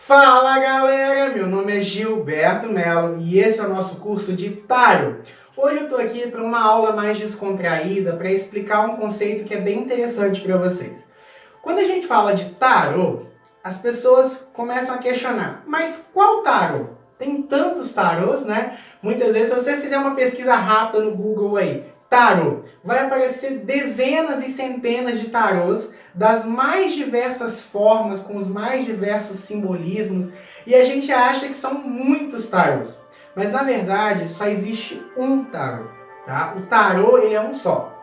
Fala galera, meu nome é Gilberto Melo e esse é o nosso curso de Tarô. Hoje eu estou aqui para uma aula mais descontraída para explicar um conceito que é bem interessante para vocês. Quando a gente fala de tarô, as pessoas começam a questionar, mas qual tarô? Tem tantos tarôs, né? Muitas vezes, se você fizer uma pesquisa rápida no Google aí, tarô, vai aparecer dezenas e centenas de tarôs das mais diversas formas, com os mais diversos simbolismos, e a gente acha que são muitos tarôs. Mas na verdade, só existe um tarô, tá? O tarô, ele é um só.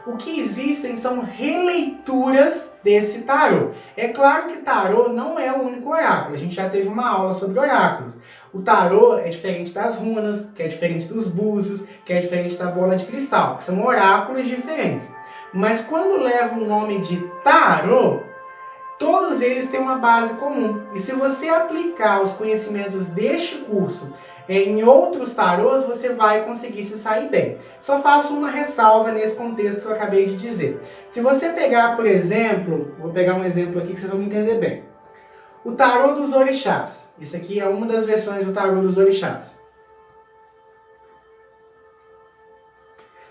O que existem são releituras desse tarô. É claro que tarô não é o único oráculo. A gente já teve uma aula sobre oráculos. O tarô é diferente das runas, que é diferente dos búzios, que é diferente da bola de cristal, que são oráculos diferentes. Mas quando leva o nome de tarô, todos eles têm uma base comum. E se você aplicar os conhecimentos deste curso em outros tarôs, você vai conseguir se sair bem. Só faço uma ressalva nesse contexto que eu acabei de dizer. Se você pegar, por exemplo, vou pegar um exemplo aqui que vocês vão me entender bem. O tarô dos orixás. Isso aqui é uma das versões do tarô dos orixás.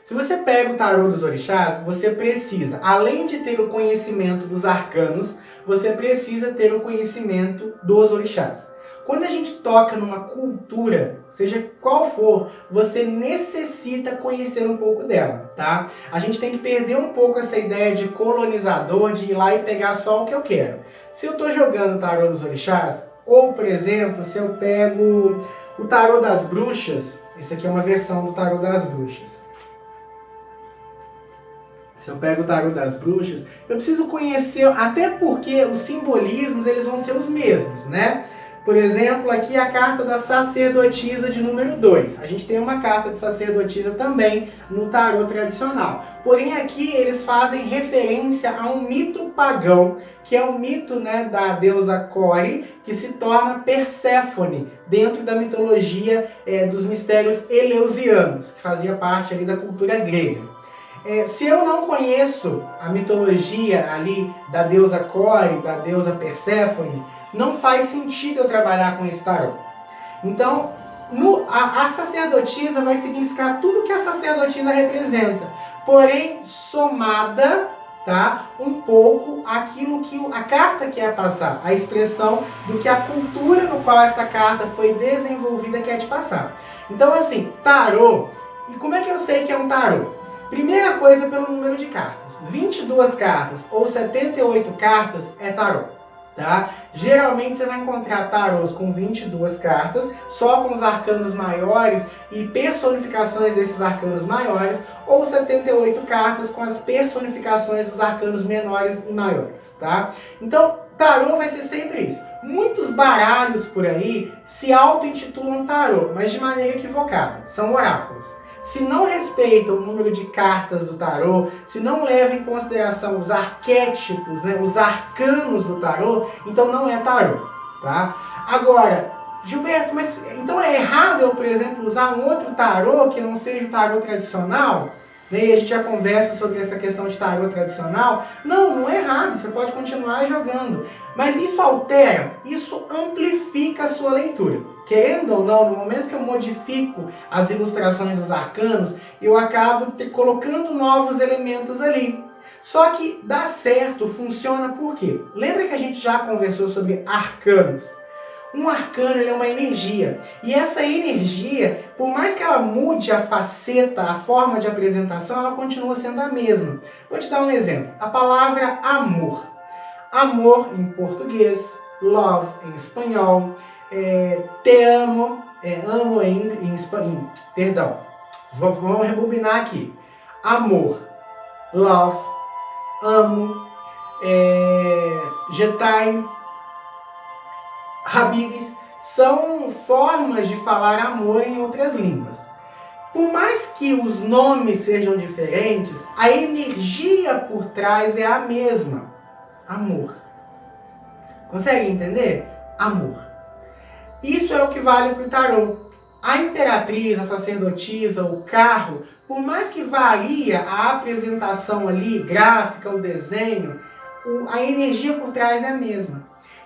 Se você pega o tarô dos orixás, você precisa, além de ter o conhecimento dos arcanos, você precisa ter o conhecimento dos orixás. Quando a gente toca numa cultura, seja qual for, você necessita conhecer um pouco dela, tá? A gente tem que perder um pouco essa ideia de colonizador, de ir lá e pegar só o que eu quero. Se eu estou jogando o tarô dos orixás, ou, por exemplo, se eu pego o tarô das bruxas, esse aqui é uma versão do tarô das bruxas. Se eu pego o tarô das bruxas, eu preciso conhecer, até porque os simbolismos eles vão ser os mesmos, né? Por exemplo, aqui a carta da sacerdotisa de número 2. A gente tem uma carta de sacerdotisa também no tarô tradicional. Porém, aqui eles fazem referência a um mito pagão, que é o mito, né, da deusa Core, que se torna Perséfone, dentro da mitologia dos mistérios eleusianos, que fazia parte ali da cultura grega. Se eu não conheço a mitologia ali da deusa Core, da deusa Perséfone, não faz sentido eu trabalhar com esse tarô. Então, a sacerdotisa vai significar tudo que a sacerdotisa representa, porém somada, tá, um pouco aquilo que a carta quer passar, a expressão do que a cultura no qual essa carta foi desenvolvida quer te passar. Então, assim, tarô, e como é que eu sei que é um tarô? Primeira coisa, pelo número de cartas. 22 cartas ou 78 cartas é tarô. Tá? Geralmente você vai encontrar tarôs com 22 cartas, só com os arcanos maiores e personificações desses arcanos maiores, ou 78 cartas com as personificações dos arcanos menores e maiores. Tá? Então, tarô vai ser sempre isso. Muitos baralhos por aí se auto-intitulam tarô, mas de maneira equivocada. São oráculos. Se não respeitam o número de cartas do tarô, se não levam em consideração os arquétipos, né, os arcanos do tarô, então não é tarô, tá? Agora, Gilberto, mas então é errado eu, por exemplo, usar um outro tarô que não seja o tarô tradicional? E a gente já conversa sobre essa questão de tarô tradicional. Não, não é errado, você pode continuar jogando. Mas isso altera, isso amplifica a sua leitura. Querendo ou não, no momento que eu modifico as ilustrações dos arcanos, eu acabo colocando novos elementos ali. Só que dá certo, funciona por quê? Lembra que a gente já conversou sobre arcanos? Um arcano ele é uma energia. E essa energia, por mais que ela mude a faceta, a forma de apresentação, ela continua sendo a mesma. Vou te dar um exemplo. A palavra amor. Amor em português, love em espanhol, te amo, amo em espanhol. Perdão, vamos rebobinar aqui. Amor, love, amo, je t'aime, Habibis, são formas de falar amor em outras línguas. Por mais que os nomes sejam diferentes, a energia por trás é a mesma. Amor. Consegue entender? Amor. Isso é o que vale para o tarô. A imperatriz, a sacerdotisa, o carro, por mais que varia a apresentação ali, gráfica, o desenho, a energia por trás é a mesma.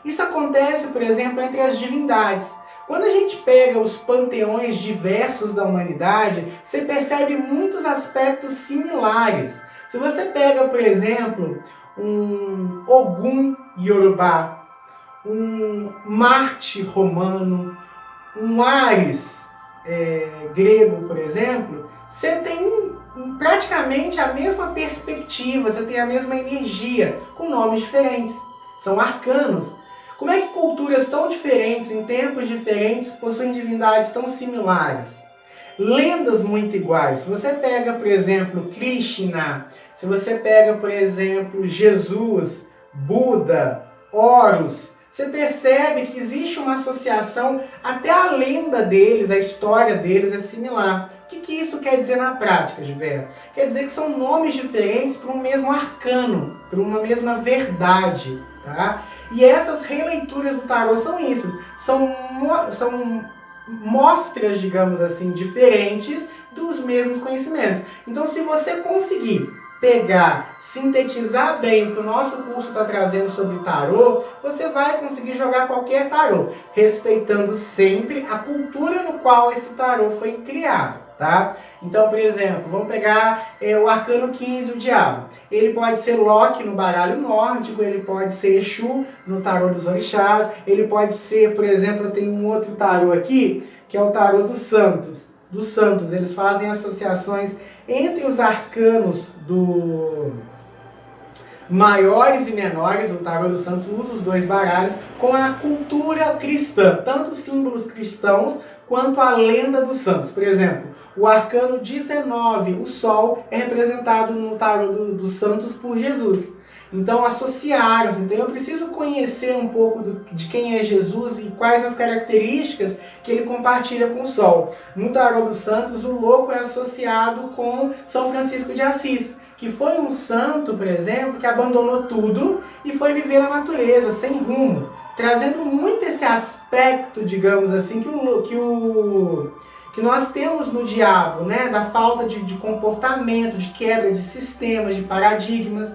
Isso acontece, por exemplo, entre as divindades. Quando a gente pega os panteões diversos da humanidade, você percebe muitos aspectos similares. Se você pega, por exemplo, um Ogum Yorubá, um Marte romano, um Ares grego, por exemplo, você tem praticamente a mesma perspectiva, você tem a mesma energia, com nomes diferentes. São arcanos. Como é que culturas tão diferentes, em tempos diferentes, possuem divindades tão similares? Lendas muito iguais. Se você pega, por exemplo, Krishna, se você pega, por exemplo, Jesus, Buda, Horus, você percebe que existe uma associação, até a lenda deles, a história deles é similar. O que isso quer dizer na prática, Gilberto? Quer dizer que são nomes diferentes para um mesmo arcano, para uma mesma verdade. Tá? E essas releituras do tarô são isso, são mostras, digamos assim, diferentes dos mesmos conhecimentos. Então, se você conseguir pegar, sintetizar bem o que o nosso curso está trazendo sobre tarô, você vai conseguir jogar qualquer tarô, respeitando sempre a cultura no qual esse tarô foi criado. Tá? Então, por exemplo, vamos pegar o arcano 15, o diabo. Ele pode ser Loki no baralho nórdico, ele pode ser Exu no tarô dos orixás, ele pode ser, por exemplo, eu tenho um outro tarô aqui, que é o tarô dos santos. Dos santos, eles fazem associações entre os arcanos maiores e menores, o tarô dos santos usa os dois baralhos, com a cultura cristã, tanto os símbolos cristãos quanto a lenda dos santos. Por exemplo, o arcano 19, o Sol, é representado no tarô dos santos por Jesus. Então associaram-se. Então eu preciso conhecer um pouco de quem é Jesus e quais as características que ele compartilha com o Sol. No tarô dos santos, o louco é associado com São Francisco de Assis, que foi um santo, por exemplo, que abandonou tudo e foi viver na natureza, sem rumo, trazendo muito esse aspecto, digamos assim, que nós temos no diabo, né? Da falta de comportamento, de quebra de sistemas, de paradigmas.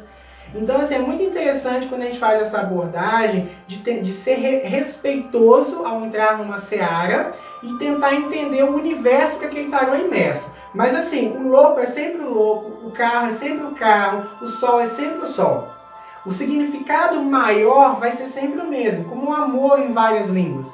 Então, assim, é muito interessante quando a gente faz essa abordagem de ser respeitoso ao entrar numa seara e tentar entender o universo que aquele tarô é imerso. Mas, assim, o louco é sempre o louco, o carro é sempre o carro, o sol é sempre o sol. O significado maior vai ser sempre o mesmo, como o amor em várias línguas.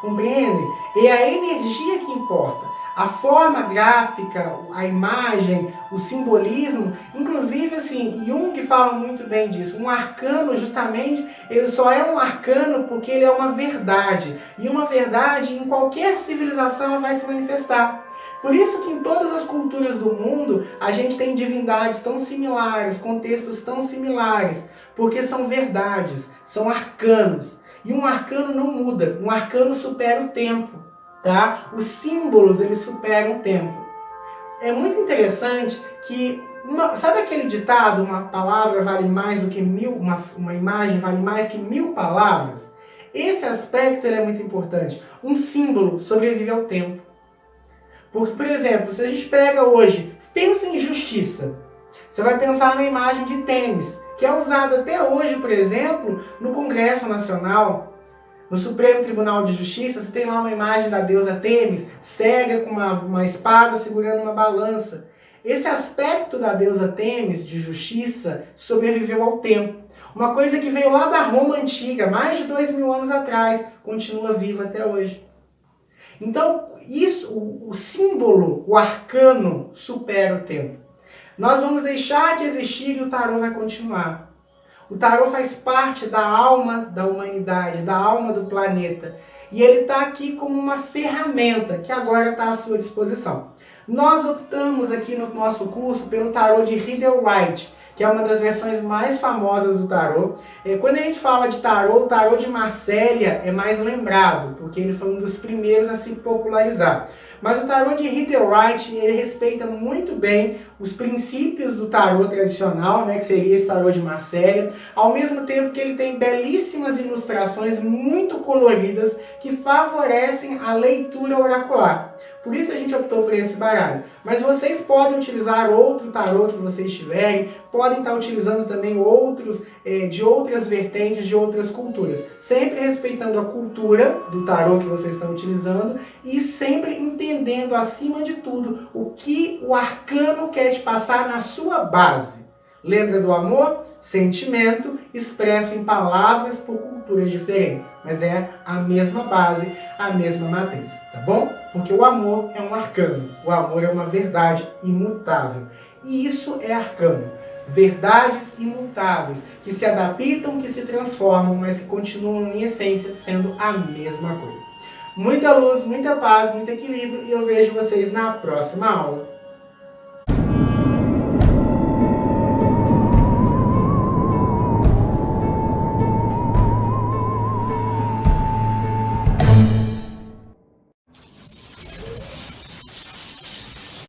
Compreende? É a energia que importa. A forma gráfica, a imagem, o simbolismo, inclusive assim, Jung fala muito bem disso. Um arcano, justamente, ele só é um arcano porque ele é uma verdade. E uma verdade, em qualquer civilização, ela vai se manifestar. Por isso que em todas as culturas do mundo, a gente tem divindades tão similares, contextos tão similares, porque são verdades, são arcanos. E um arcano não muda, um arcano supera o tempo, tá? Os símbolos, eles superam o tempo. É muito interessante que, sabe aquele ditado, uma palavra vale mais do que uma imagem vale mais que 1000 palavras? Esse aspecto ele é muito importante. Um símbolo sobrevive ao tempo. Porque, por exemplo, se a gente pega hoje, pensa em justiça. Você vai pensar na imagem de Tênis, que é usado até hoje, por exemplo, no Congresso Nacional, no Supremo Tribunal de Justiça. Você tem lá uma imagem da deusa Tênis, cega com uma espada segurando uma balança. Esse aspecto da deusa Tênis, de justiça, sobreviveu ao tempo. Uma coisa que veio lá da Roma Antiga, mais de 2000 anos atrás, continua viva até hoje. Então, o símbolo, o arcano, supera o tempo. Nós vamos deixar de existir e o tarô vai continuar. O tarô faz parte da alma da humanidade, da alma do planeta. E ele está aqui como uma ferramenta que agora está à sua disposição. Nós optamos aqui no nosso curso pelo tarô de Rider-Waite, que é uma das versões mais famosas do tarô. Quando a gente fala de tarô, o tarô de Marsella é mais lembrado, porque ele foi um dos primeiros a se popularizar. Mas o tarô de Rider-Waite, ele respeita muito bem os princípios do tarô tradicional, né, que seria esse tarô de Marsella, ao mesmo tempo que ele tem belíssimas ilustrações muito coloridas que favorecem a leitura oracular. Por isso a gente optou por esse baralho. Mas vocês podem utilizar outro tarô que vocês tiverem, podem estar utilizando também outros de outras vertentes, de outras culturas. Sempre respeitando a cultura do tarô que vocês estão utilizando e sempre entendendo, acima de tudo, o que o arcano quer te passar na sua base. Lembra do amor? Sentimento expresso em palavras por culturas diferentes. Mas é a mesma base, a mesma matriz, tá bom? Porque o amor é um arcano. O amor é uma verdade imutável. E isso é arcano. Verdades imutáveis, que se adaptam, que se transformam, mas que continuam em essência sendo a mesma coisa. Muita luz, muita paz, muito equilíbrio e eu vejo vocês na próxima aula.